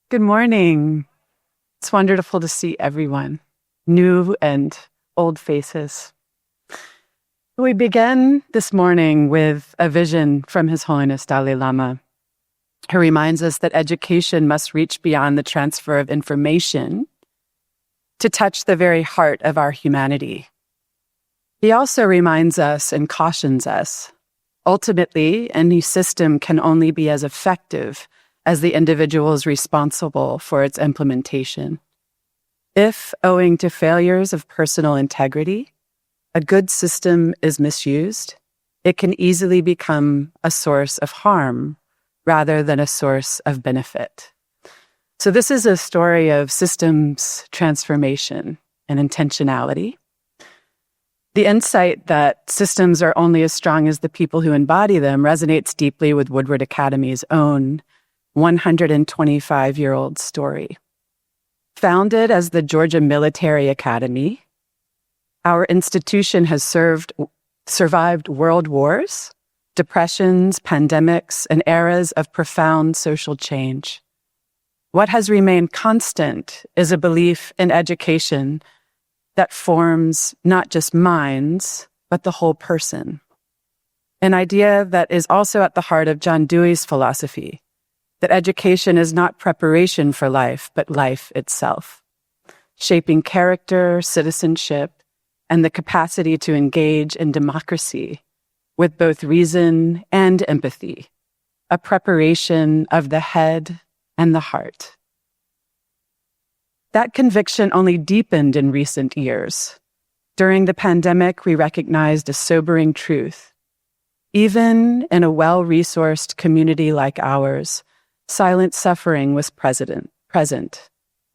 Good morning. It's wonderful to see everyone, new and old faces. We begin this morning with a vision from His Holiness Dalai Lama, who reminds us that education must reach beyond the transfer of information to touch the very heart of our humanity. He also reminds us and cautions us, ultimately, any system can only be as effective as the individuals responsible for its implementation. If, owing to failures of personal integrity, a good system is misused, it can easily become a source of harm rather than a source of benefit. So this is a story of systems transformation and intentionality. The insight that systems are only as strong as the people who embody them resonates deeply with Woodward Academy's own 125-year-old story. Founded as the Georgia Military Academy, our institution has survived world wars, depressions, pandemics, and eras of profound social change. What has remained constant is a belief in education that forms not just minds, but the whole person. An idea that is also at the heart of John Dewey's philosophy, that education is not preparation for life, but life itself, shaping character, citizenship, and the capacity to engage in democracy with both reason and empathy, a preparation of the head and the heart. That conviction only deepened in recent years. During the pandemic, we recognized a sobering truth. Even in a well-resourced community like ours, silent suffering was present.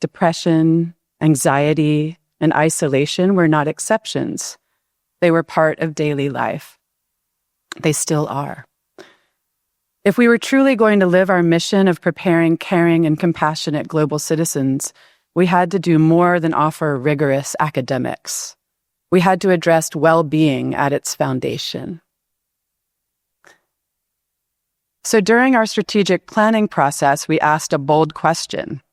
Depression, anxiety, and isolation were not exceptions. They were part of daily life. They still are. If we were truly going to live our mission of preparing caring and compassionate global citizens, we had to do more than offer rigorous academics. We had to address well-being at its foundation. So during our strategic planning process, we asked a bold question.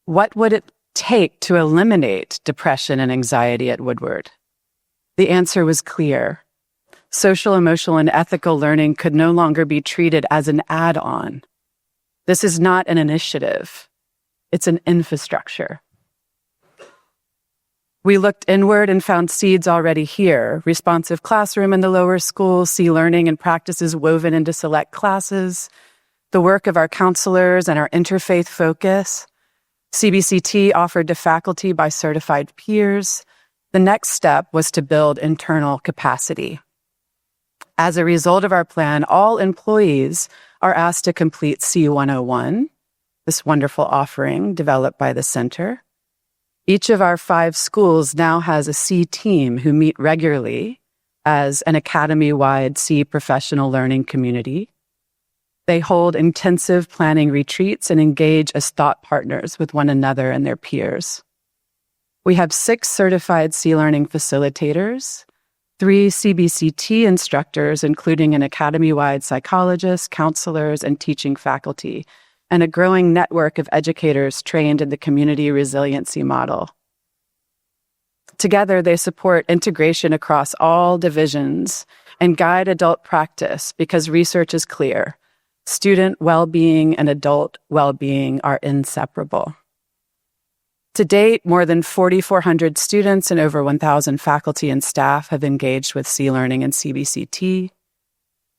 What would it take to eliminate depression and anxiety at Woodward? The answer was clear. Social, emotional, and ethical learning could no longer be treated as an add-on. This is not an initiative. It's an infrastructure. We looked inward and found seeds already here. Responsive classroom in the lower school, learning and practices woven into select classes, the work of our counselors and our interfaith focus. CBCT offered to faculty by certified peers. The next step was to build internal capacity. As a result of our plan, all employees are asked to complete C101, this wonderful offering developed by the center. Each of our 5 schools now has a C team who meet regularly as an academy-wide C professional learning community. They hold intensive planning retreats and engage as thought partners with one another and their peers. We have 6 certified C learning facilitators, 3 CBCT instructors, including an academy-wide psychologist, counselors, and teaching faculty, and a growing network of educators trained in the community resiliency model. Together, they support integration across all divisions and guide adult practice because research is clear. Student well-being and adult well-being are inseparable. To date, more than 4,400 students and over 1,000 faculty and staff have engaged with C Learning and CBCT.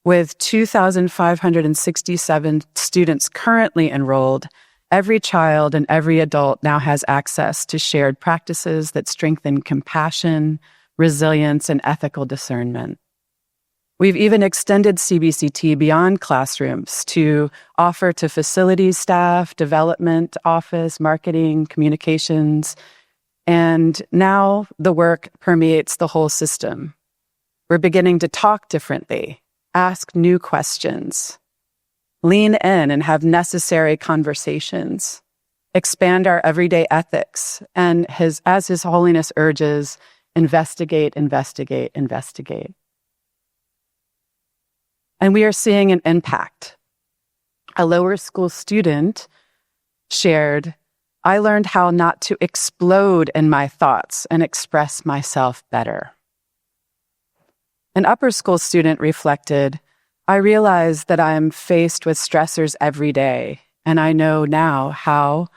With 2,567 students currently enrolled, every child and every adult now has access to shared practices that strengthen compassion, resilience, and ethical discernment. We've even extended CBCT beyond classrooms to offer to facilities staff, development, office, marketing, communications, and now the work permeates the whole system. We're beginning to talk differently, ask new questions, lean in and have necessary conversations, expand our everyday ethics, and as His Holiness urges, investigate, investigate, investigate. And we are seeing an impact. A lower school student shared, I learned how not to explode in my thoughts and express myself better. An upper school student reflected, I realize that I am faced with stressors every day, and I know now how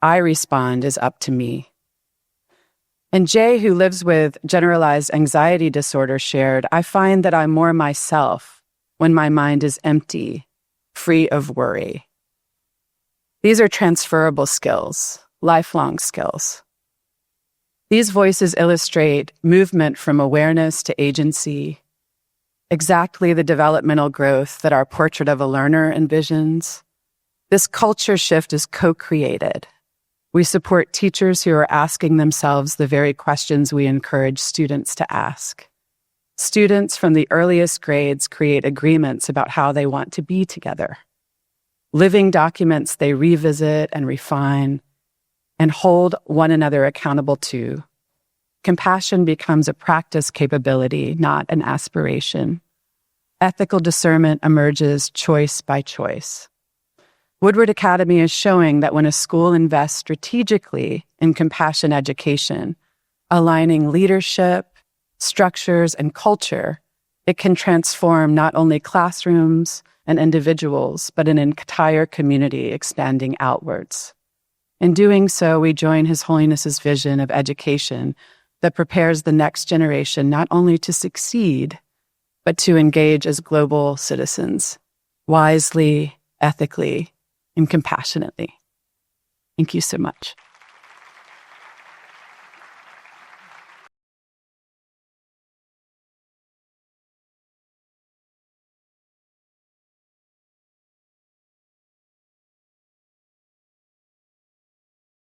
I respond is up to me. And Jay, who lives with generalized anxiety disorder, shared, I find that I'm more myself when my mind is empty, free of worry. These are transferable skills, lifelong skills. These voices illustrate movement from awareness to agency, exactly the developmental growth that our portrait of a learner envisions. This culture shift is co-created. We support teachers who are asking themselves the very questions we encourage students to ask. Students from the earliest grades create agreements about how they want to be together. Living documents they revisit and refine and hold one another accountable to. Compassion becomes a practice capability, not an aspiration. Ethical discernment emerges choice by choice. Woodward Academy is showing that when a school invests strategically in compassion education, aligning leadership, structures, and culture, it can transform not only classrooms and individuals, but an entire community expanding outwards. In doing so, we join His Holiness's vision of education that prepares the next generation not only to succeed, but to engage as global citizens, wisely, ethically, and compassionately. Thank you so much.